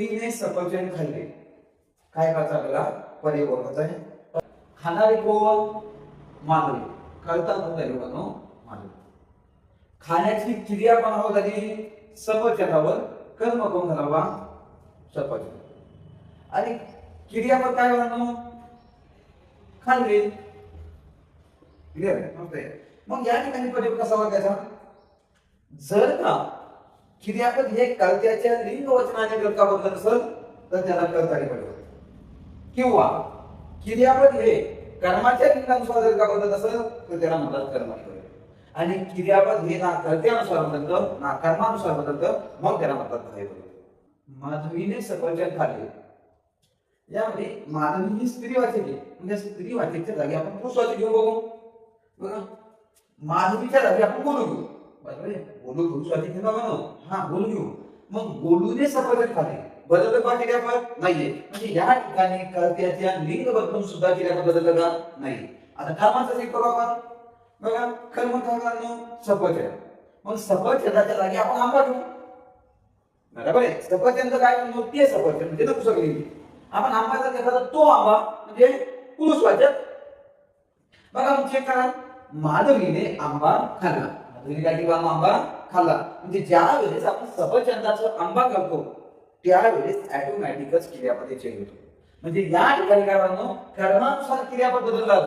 माधवीने सफरचंद खाल्ले. काय करायचं आपल्याला पर्याय बोलायचा आहे. खाणारे कोण? माधवी. करता लोकांनो माधवी. खाण्याची क्रिया कोणावर झाली? सफरचंदावर. कर्म कोण झाला बा? सफरचंद. आणि क्रियापद काय म्हणतो? खाल्ले. क्लिअर आहे? मग या ठिकाणी पर्याय कसा वागायचा? जर का क्रियापद हे कर्त्याच्या लिंग वचनाने जर का बदलत असेल तर त्याला कर्ताने बदलत, किंवा क्रियापद हे कर्माच्या लिंगानुसार जर का बदलत असेल तर त्याला म्हणतात कर्माने बदलत. आणि क्रियापद हे ना कर्त्यानुसार बदलतं ना कर्मानुसार बदलतं, मग त्याला म्हणतात कार्य बदलत. माधवीने सफरचंद खाल्ले. यामध्ये माधवी ही स्त्रीवाचक आहे, म्हणजे स्त्रीवाचकच्या जागी आपण पुरुषवाचक घेऊ. बघू बघा, माधवीच्या जागी आपण बोलू घेऊ. बरोबर आहे? बोलू पुरुषवाचक घेऊ ना. हा बोलू घेऊ. मग बोलूने सफरचंद खाल्ले. बदललं का क्रियापद? नाहीये. म्हणजे या ठिकाणी कर्त्याच्या लिंग बदलून सुद्धा क्रियापद बदललं का? नाही. आता कर्माचं चेक करू आपण. बघा, कर्म काय? सफरचंद. मग सफरचंदाच्या जागी आपण आंबा घेऊ. बरोबर आहे? सफरचंद काय म्हणतो? ते सफरचंद म्हणजे नपुसक लिंग. आपण आंबा जर घेतला तर तो आंबा म्हणजे पुरुषवाचक. बघा मग चेक करा. माधवीने आंबा खाल्ला. माधवीने काय केला? आंबा खाल्ला. म्हणजे ज्या वेळेस आपण सफरचंदाचा आंबा करतो त्यावेळेस ऑटोमॅटिकच क्रियापद चेंज होतो. म्हणजे या ठिकाणी काय म्हणतो? कर्मानुसार क्रियापद बदलला.